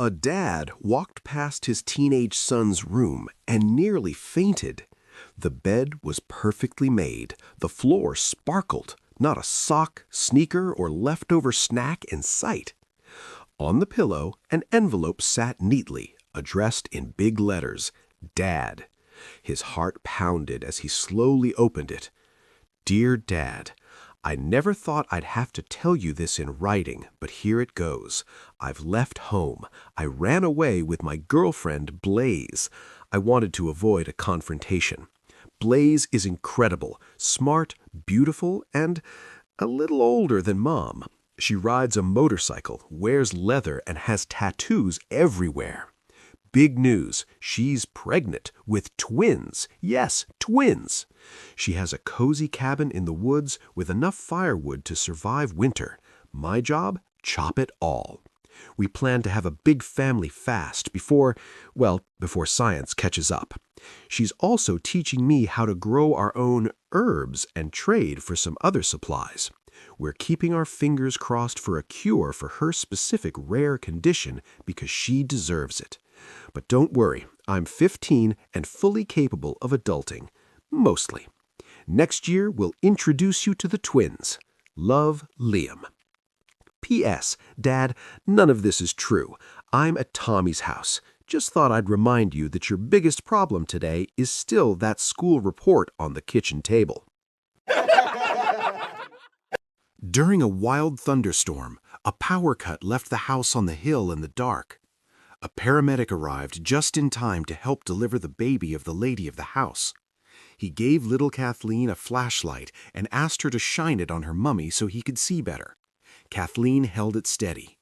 A dad walked past his teenage son's room and nearly fainted. The bed was perfectly made. The floor sparkled. Not a sock, sneaker, or leftover snack in sight. On the pillow, an envelope sat neatly, addressed in big letters, Dad. His heart pounded as he slowly opened it. Dear Dad, I never thought I'd have to tell you this in writing, but here it goes. I've left home. I ran away with my girlfriend, Blaze. I wanted to avoid a confrontation. Blaze is incredible, smart, beautiful, and a little older than Mom. She rides a motorcycle, wears leather, and has tattoos everywhere. Big news, she's pregnant with twins. Yes, twins. She has a cozy cabin in the woods with enough firewood to survive winter. My job? Chop it all. We plan to have a big family fast before science catches up. She's also teaching me how to grow our own herbs and trade for some other supplies. We're keeping our fingers crossed for a cure for her specific rare condition because she deserves it. But don't worry, I'm 15 and fully capable of adulting. Mostly. Next year, we'll introduce you to the twins. Love, Liam. P.S. Dad, none of this is true. I'm at Tommy's house. Just thought I'd remind you that your biggest problem today is still that school report on the kitchen table. During a wild thunderstorm, a power cut left the house on the hill in the dark. A paramedic arrived just in time to help deliver the baby of the lady of the house. He gave little Kathleen a flashlight and asked her to shine it on her mummy so he could see better. Kathleen held it steady.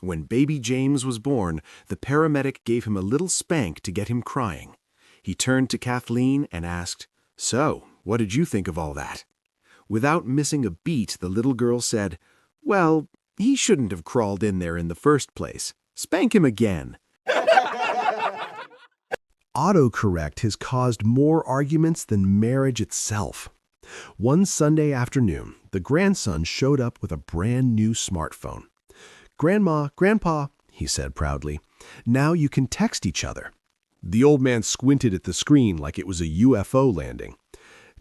When baby James was born, the paramedic gave him a little spank to get him crying. He turned to Kathleen and asked, "So, what did you think of all that?" Without missing a beat, the little girl said, "Well, he shouldn't have crawled in there in the first place. Spank him again." Autocorrect has caused more arguments than marriage itself. One Sunday afternoon, the grandson showed up with a brand new smartphone. "Grandma, Grandpa," he said proudly, "now you can text each other." The old man squinted at the screen like it was a UFO landing.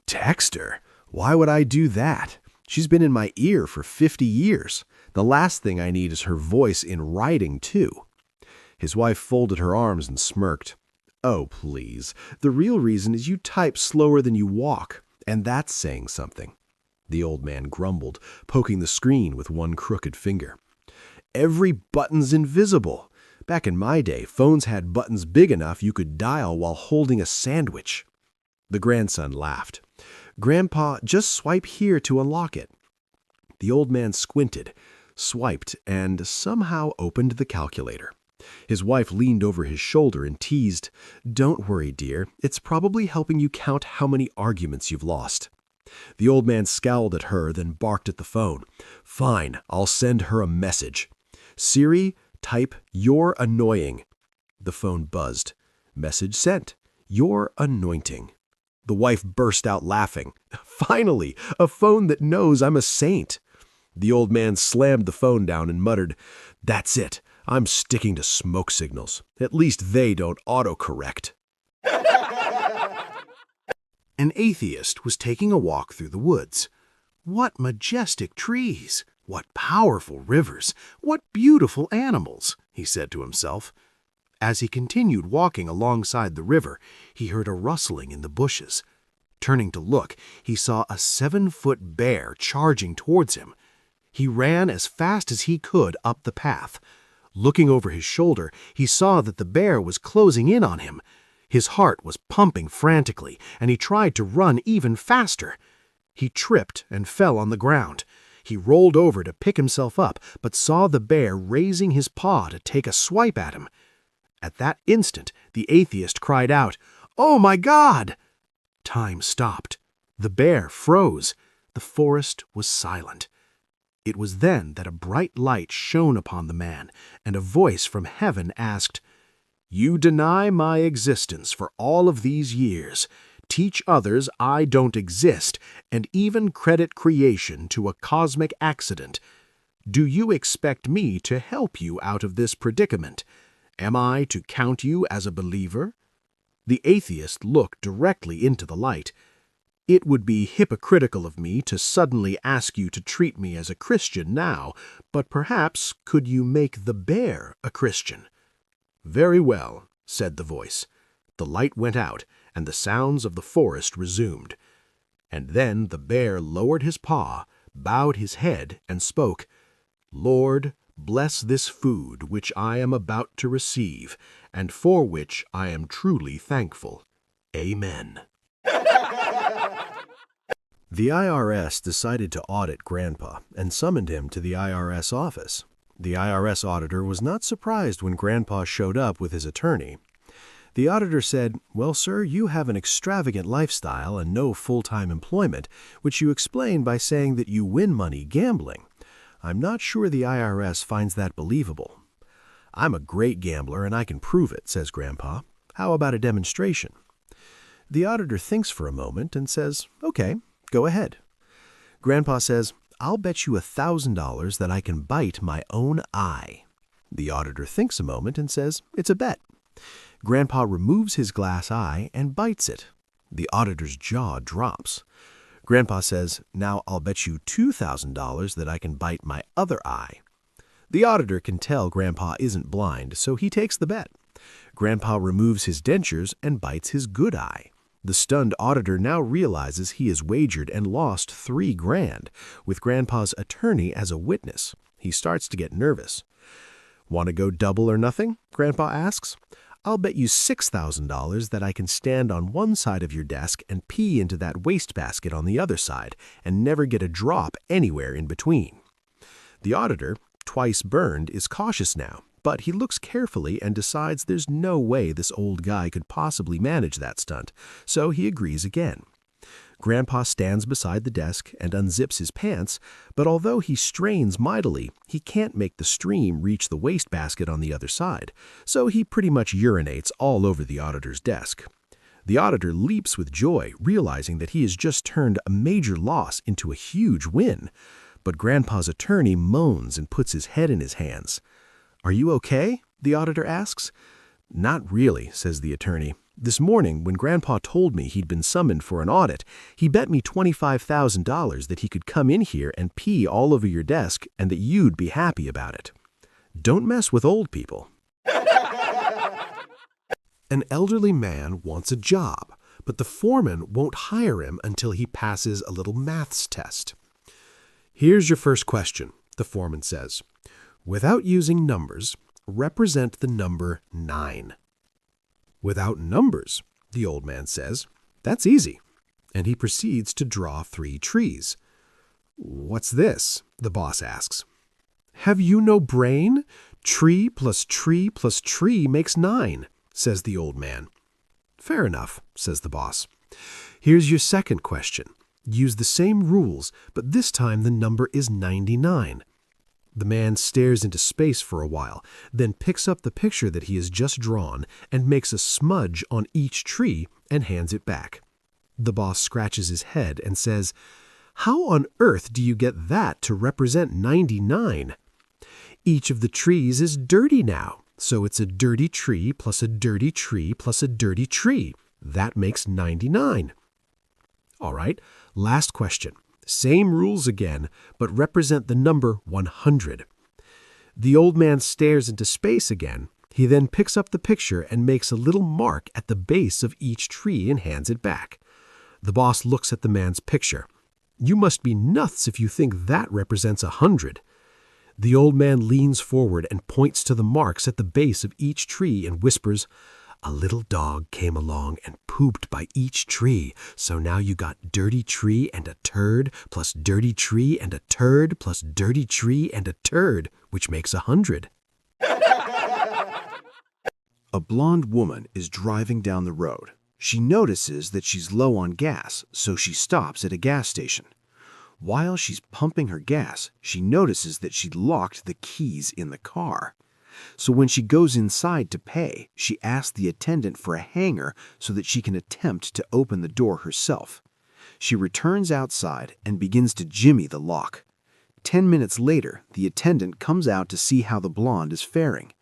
"Text her? Why would I do that? She's been in my ear for 50 years. The last thing I need is her voice in writing, too." His wife folded her arms and smirked. "Oh, please. The real reason is you type slower than you walk, and that's saying something." The old man grumbled, poking the screen with one crooked finger. "Every button's invisible. Back in my day, phones had buttons big enough you could dial while holding a sandwich." The grandson laughed. "Grandpa, just swipe here to unlock it." The old man squinted, swiped, and somehow opened the calculator. His wife leaned over his shoulder and teased, "Don't worry, dear. It's probably helping you count how many arguments you've lost." The old man scowled at her, then barked at the phone. "Fine, I'll send her a message. Siri, type, 'You're annoying.'" The phone buzzed. "Message sent. You're anointing." The wife burst out laughing. "Finally, a phone that knows I'm a saint." The old man slammed the phone down and muttered, "That's it. I'm sticking to smoke signals. At least they don't autocorrect." An atheist was taking a walk through the woods. "What majestic trees! What powerful rivers! What beautiful animals!" he said to himself. As he continued walking alongside the river, he heard a rustling in the bushes. Turning to look, he saw a 7-foot bear charging towards him. He ran as fast as he could up the path. Looking over his shoulder, he saw that the bear was closing in on him. His heart was pumping frantically, and he tried to run even faster. He tripped and fell on the ground. He rolled over to pick himself up, but saw the bear raising his paw to take a swipe at him. At that instant, the atheist cried out, "Oh my God!" Time stopped. The bear froze. The forest was silent. It was then that a bright light shone upon the man, and a voice from heaven asked, "You deny my existence for all of these years, teach others I don't exist, and even credit creation to a cosmic accident. Do you expect me to help you out of this predicament? Am I to count you as a believer?" The atheist looked directly into the light. "It would be hypocritical of me to suddenly ask you to treat me as a Christian now, but perhaps could you make the bear a Christian?" "Very well," said the voice. The light went out, and the sounds of the forest resumed. And then the bear lowered his paw, bowed his head, and spoke, "Lord, bless this food which I am about to receive, and for which I am truly thankful. Amen." The IRS decided to audit Grandpa and summoned him to the IRS office. The IRS auditor was not surprised when Grandpa showed up with his attorney. The auditor said, "Well, sir, you have an extravagant lifestyle and no full-time employment, which you explain by saying that you win money gambling. I'm not sure the IRS finds that believable." "I'm a great gambler and I can prove it," says Grandpa. "How about a demonstration?" The auditor thinks for a moment and says, "Okay, go ahead." Grandpa says, "I'll bet you $1,000 that I can bite my own eye." The auditor thinks a moment and says, "It's a bet." Grandpa removes his glass eye and bites it. The auditor's jaw drops. Grandpa says, "Now I'll bet you $2,000 that I can bite my other eye." The auditor can tell Grandpa isn't blind, so he takes the bet. Grandpa removes his dentures and bites his good eye. The stunned auditor now realizes he has wagered and lost $3,000, with Grandpa's attorney as a witness. He starts to get nervous. "Want to go double or nothing?" Grandpa asks. "I'll bet you $6,000 that I can stand on one side of your desk and pee into that wastebasket on the other side and never get a drop anywhere in between." The auditor, twice burned, is cautious now, but he looks carefully and decides there's no way this old guy could possibly manage that stunt, so he agrees again. Grandpa stands beside the desk and unzips his pants, but although he strains mightily, he can't make the stream reach the wastebasket on the other side, so he pretty much urinates all over the auditor's desk. The auditor leaps with joy, realizing that he has just turned a major loss into a huge win. But Grandpa's attorney moans and puts his head in his hands. "Are you okay?" the auditor asks. "Not really," says the attorney. "This morning, when Grandpa told me he'd been summoned for an audit, he bet me $25,000 that he could come in here and pee all over your desk and that you'd be happy about it." Don't mess with old people. An elderly man wants a job, but the foreman won't hire him until he passes a little maths test. "Here's your first question," the foreman says. "Without using numbers, represent the number 9. "Without numbers," the old man says. "That's easy." And he proceeds to draw 3 trees. "What's this?" the boss asks. "Have you no brain? Tree plus tree plus tree makes 9, says the old man. "Fair enough," says the boss. "Here's your second question. Use the same rules, but this time the number is 99. The man stares into space for a while, then picks up the picture that he has just drawn and makes a smudge on each tree and hands it back. The boss scratches his head and says, "How on earth do you get that to represent 99? Each of the trees is dirty now, so it's a dirty tree plus a dirty tree plus a dirty tree. That makes 99. All right, last question. Same rules again, but represent the number 100. The old man stares into space again. He then picks up the picture and makes a little mark at the base of each tree and hands it back. The boss looks at the man's picture. "You must be nuts if you think that represents 100. The old man leans forward and points to the marks at the base of each tree and whispers, "A little dog came along and pooped by each tree, so now you got dirty tree and a turd, plus dirty tree and a turd, plus dirty tree and a turd, which makes 100. A blonde woman is driving down the road. She notices that she's low on gas, so she stops at a gas station. While she's pumping her gas, she notices that she'd locked the keys in the car. So when she goes inside to pay, she asks the attendant for a hanger so that she can attempt to open the door herself. She returns outside and begins to jimmy the lock. 10 minutes later, the attendant comes out to see how the blonde is faring.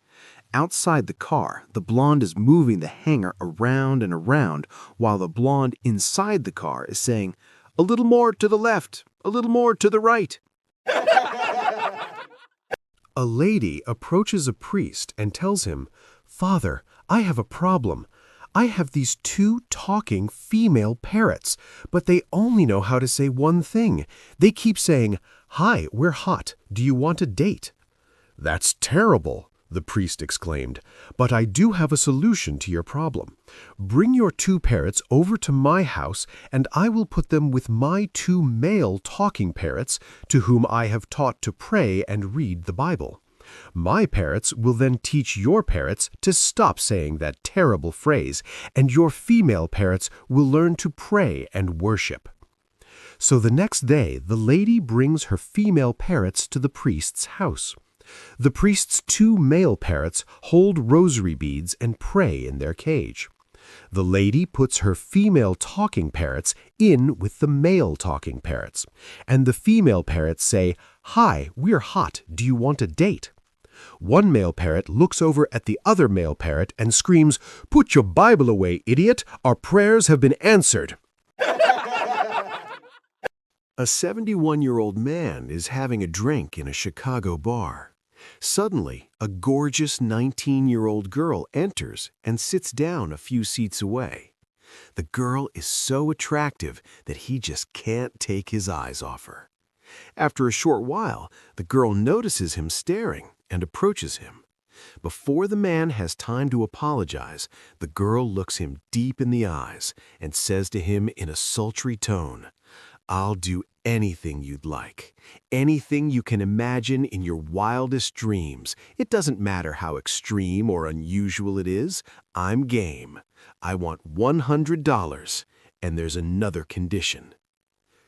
Outside the car, the blonde is moving the hanger around and around while the blonde inside the car is saying, "A little more to the left, a little more to the right." A lady approaches a priest and tells him, "Father, I have a problem. I have these two talking female parrots, but they only know how to say one thing. They keep saying, 'Hi, we're hot. Do you want a date?'" "That's terrible," the priest exclaimed, "but I do have a solution to your problem. Bring your two parrots over to my house, and I will put them with my two male talking parrots, to whom I have taught to pray and read the Bible. My parrots will then teach your parrots to stop saying that terrible phrase, and your female parrots will learn to pray and worship." So the next day, the lady brings her female parrots to the priest's house. The priest's two male parrots hold rosary beads and pray in their cage. The lady puts her female talking parrots in with the male talking parrots, and the female parrots say, "Hi, we're hot. Do you want a date?" One male parrot looks over at the other male parrot and screams, "Put your Bible away, idiot! Our prayers have been answered." A 71-year-old man is having a drink in a Chicago bar. Suddenly, a gorgeous 19-year-old girl enters and sits down a few seats away. The girl is so attractive that he just can't take his eyes off her. After a short while, the girl notices him staring and approaches him. Before the man has time to apologize, the girl looks him deep in the eyes and says to him in a sultry tone, "I'll do anything you'd like. Anything you can imagine in your wildest dreams. It doesn't matter how extreme or unusual it is. I'm game. I want $100, and there's another condition."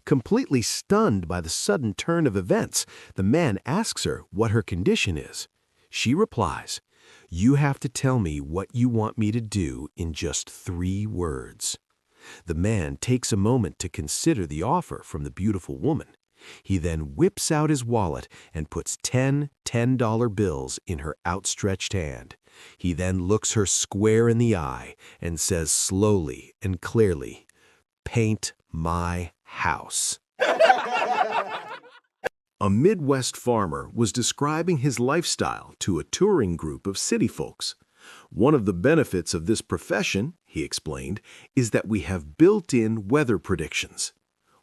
Completely stunned by the sudden turn of events, the man asks her what her condition is. She replies, "You have to tell me what you want me to do in just 3 words." The man takes a moment to consider the offer from the beautiful woman. He then whips out his wallet and puts 10 $10 bills in her outstretched hand. He then looks her square in the eye and says slowly and clearly, "Paint my house." A Midwest farmer was describing his lifestyle to a touring group of city folks. "One of the benefits of this profession," he explained, "is that we have built-in weather predictions."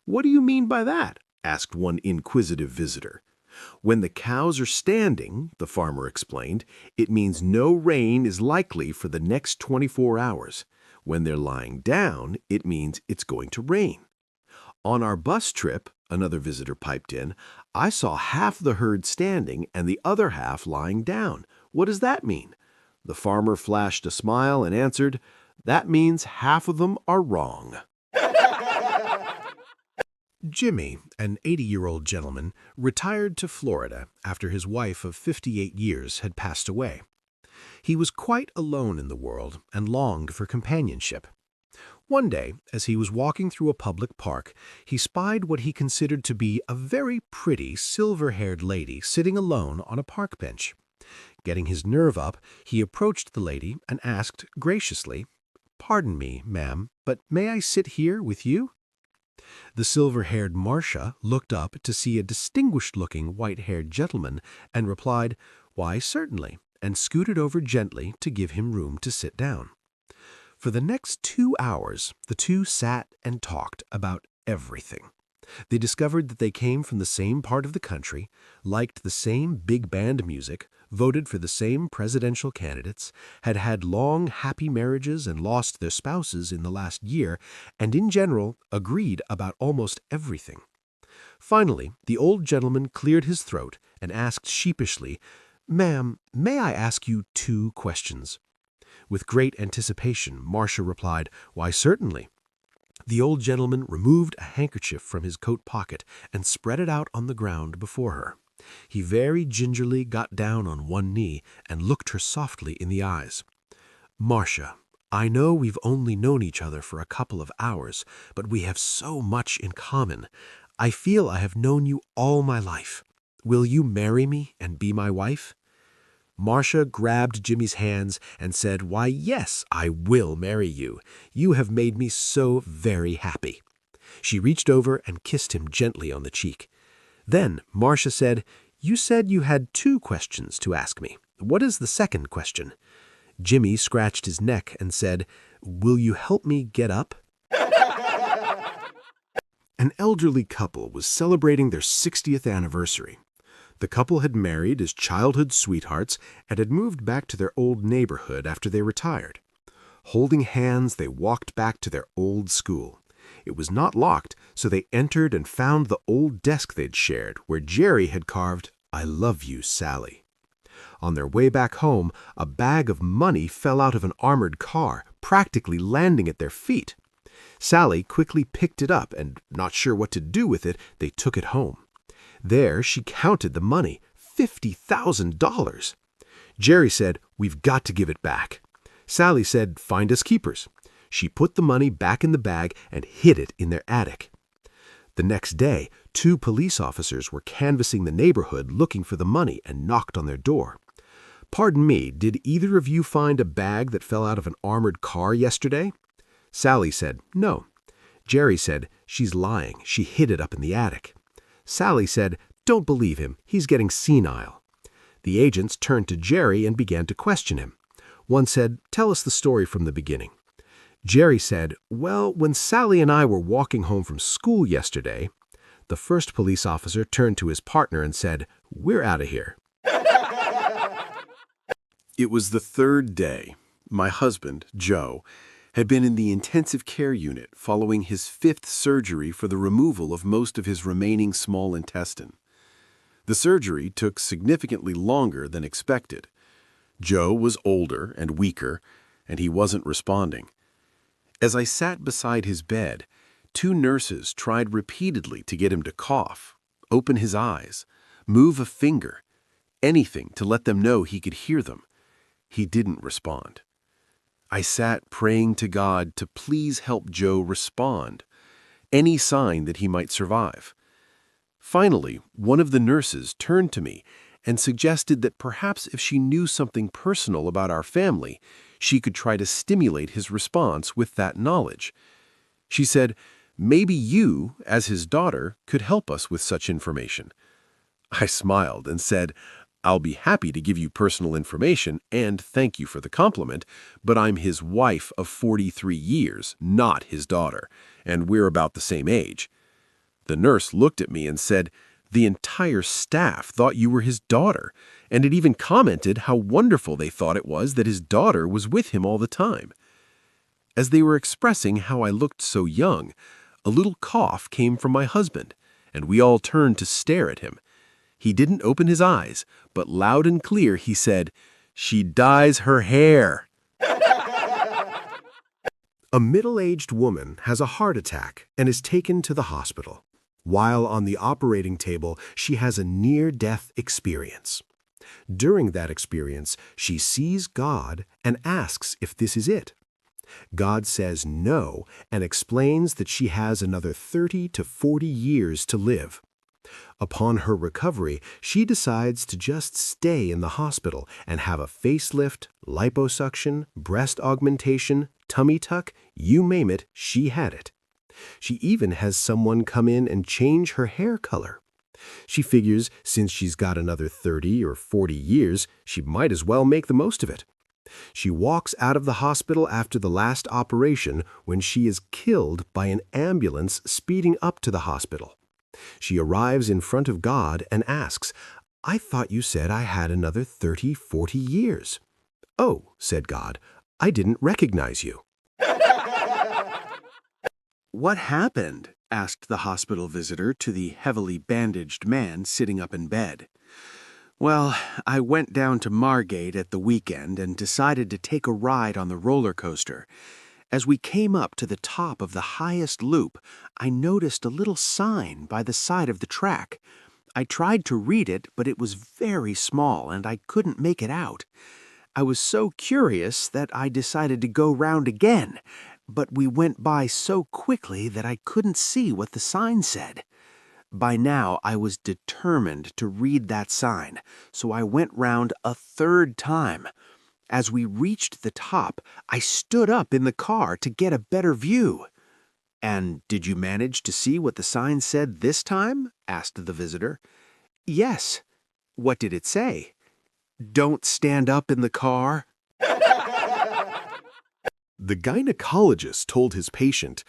"What do you mean by that?" asked one inquisitive visitor. "When the cows are standing," the farmer explained, "it means no rain is likely for the next 24 hours. When they're lying down, it means it's going to rain." "On our bus trip," another visitor piped in, "I saw half the herd standing and the other half lying down. What does that mean?" The farmer flashed a smile and answered, "That means half of them are wrong." Jimmy, an 80-year-old gentleman, retired to Florida after his wife of 58 years had passed away. He was quite alone in the world and longed for companionship. One day, as he was walking through a public park, he spied what he considered to be a very pretty silver-haired lady sitting alone on a park bench. Getting his nerve up, he approached the lady and asked graciously, "Pardon me, ma'am, but may I sit here with you?" The silver-haired Marcia looked up to see a distinguished-looking white-haired gentleman and replied, "Why, certainly," and scooted over gently to give him room to sit down. For the next 2 hours, the two sat and talked about everything. They discovered that they came from the same part of the country, liked the same big band music, voted for the same presidential candidates, had had long, happy marriages and lost their spouses in the last year, and in general agreed about almost everything. Finally, the old gentleman cleared his throat and asked sheepishly, "Ma'am, may I ask you 2 questions?" With great anticipation, Marcia replied, "Why, certainly." The old gentleman removed a handkerchief from his coat pocket and spread it out on the ground before her. He very gingerly got down on one knee and looked her softly in the eyes. "Marcia, I know we've only known each other for a couple of hours, but we have so much in common. I feel I have known you all my life. Will you marry me and be my wife?" Marcia grabbed Jimmy's hands and said, "Why, yes, I will marry you. You have made me so very happy." She reached over and kissed him gently on the cheek. Then Marcia said, "You said you had 2 questions to ask me. What is the second question?" Jimmy scratched his neck and said, "Will you help me get up?" An elderly couple was celebrating their 60th anniversary. The couple had married as childhood sweethearts and had moved back to their old neighborhood after they retired. Holding hands, they walked back to their old school. It was not locked, so they entered and found the old desk they'd shared, where Jerry had carved, "I love you, Sally." On their way back home, a bag of money fell out of an armored car, practically landing at their feet. Sally quickly picked it up and, not sure what to do with it, they took it home. There she counted the money, $50,000. Jerry said, "We've got to give it back." Sally said, "Find us keepers." She put the money back in the bag and hid it in their attic. The next day, 2 police officers were canvassing the neighborhood looking for the money and knocked on their door. "Pardon me, did either of you find a bag that fell out of an armored car yesterday?" Sally said, "No." Jerry said, "She's lying. She hid it up in the attic." Sally said, "Don't believe him. He's getting senile." The agents turned to Jerry and began to question him. One said, "Tell us the story from the beginning." Jerry said, "Well, when Sally and I were walking home from school yesterday," the first police officer turned to his partner and said, "We're out of here." It was the 3rd day. My husband, Joe, had been in the intensive care unit following his 5th surgery for the removal of most of his remaining small intestine. The surgery took significantly longer than expected. Joe was older and weaker, and he wasn't responding. As I sat beside his bed, 2 nurses tried repeatedly to get him to cough, open his eyes, move a finger, anything to let them know he could hear them. He didn't respond. I sat praying to God to please help Joe respond, any sign that he might survive. Finally, one of the nurses turned to me and suggested that perhaps if she knew something personal about our family, she could try to stimulate his response with that knowledge. She said, "Maybe you, as his daughter, could help us with such information." I smiled and said, "I'll be happy to give you personal information and thank you for the compliment, but I'm his wife of 43 years, not his daughter, and we're about the same age." The nurse looked at me and said, "The entire staff thought you were his daughter, and it even commented how wonderful they thought it was that his daughter was with him all the time." As they were expressing how I looked so young, a little cough came from my husband, and we all turned to stare at him. He didn't open his eyes, but loud and clear he said, "She dyes her hair." A middle-aged woman has a heart attack and is taken to the hospital. While on the operating table, she has a near-death experience. During that experience, she sees God and asks if this is it. God says no and explains that she has another 30 to 40 years to live. Upon her recovery, she decides to just stay in the hospital and have a facelift, liposuction, breast augmentation, tummy tuck, you name it, she had it. She even has someone come in and change her hair color. She figures since she's got another 30 or 40 years, she might as well make the most of it. She walks out of the hospital after the last operation when she is killed by an ambulance speeding up to the hospital. She arrives in front of God and asks, "I thought you said I had another 30, 40 years." "Oh," said God, "I didn't recognize you." "What happened?" asked the hospital visitor to the heavily bandaged man sitting up in bed. "Well, I went down to Margate at the weekend and decided to take a ride on the roller coaster. As we came up to the top of the highest loop, I noticed a little sign by the side of the track. I tried to read it, but it was very small and I couldn't make it out. I was so curious that I decided to go round again, but we went by so quickly that I couldn't see what the sign said. By now, I was determined to read that sign, so I went round a third time. As we reached the top, I stood up in the car to get a better view. "And did you manage to see what the sign said this time?" asked the visitor. "Yes." "What did it say?" "Don't stand up in the car." The gynecologist told his patient,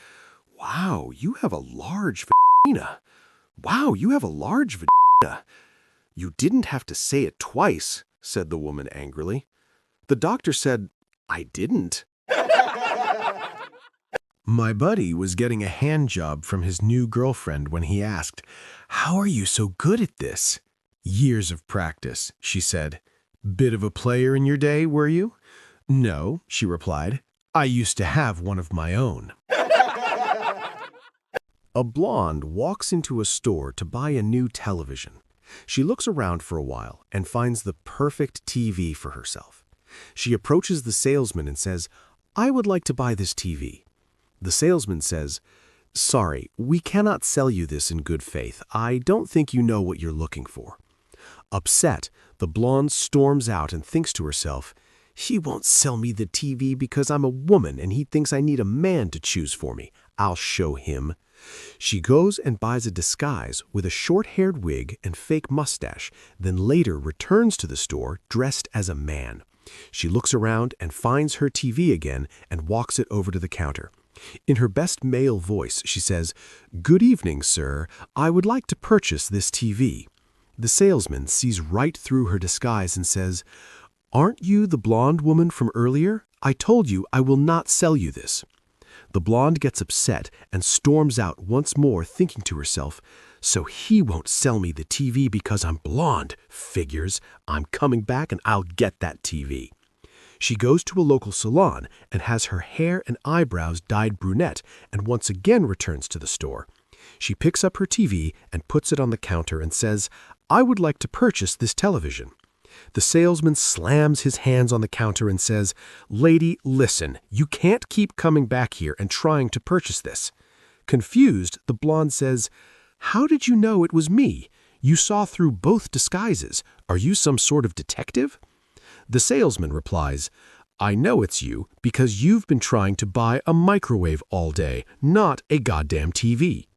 "Wow, you have a large vagina. Wow, you have a large vagina." "You didn't have to say it twice," said the woman angrily. The doctor said, "I didn't." My buddy was getting a hand job from his new girlfriend when he asked, "How are you so good at this?" "Years of practice," she said. "Bit of a player in your day, were you?" "No," she replied. "I used to have one of my own." A blonde walks into a store to buy a new television. She looks around for a while and finds the perfect TV for herself. She approaches the salesman and says, "I would like to buy this TV." The salesman says, "Sorry, we cannot sell you this in good faith. I don't think you know what you're looking for." Upset, the blonde storms out and thinks to herself, "He won't sell me the TV because I'm a woman and he thinks I need a man to choose for me. I'll show him." She goes and buys a disguise with a short-haired wig and fake mustache, then later returns to the store dressed as a man. She looks around and finds her TV again and walks it over to the counter. In her best male voice, she says, "Good evening, sir. I would like to purchase this TV." The salesman sees right through her disguise and says, "Aren't you the blonde woman from earlier? I told you I will not sell you this." The blonde gets upset and storms out once more, thinking to herself, "So he won't sell me the TV because I'm blonde. Figures. I'm coming back and I'll get that TV." She goes to a local salon and has her hair and eyebrows dyed brunette and once again returns to the store. She picks up her TV and puts it on the counter and says, "I would like to purchase this television." The salesman slams his hands on the counter and says, "Lady, listen, you can't keep coming back here and trying to purchase this." Confused, the blonde says, "How did you know it was me? You saw through both disguises. Are you some sort of detective?" The salesman replies, "I know it's you because you've been trying to buy a microwave all day, not a goddamn TV."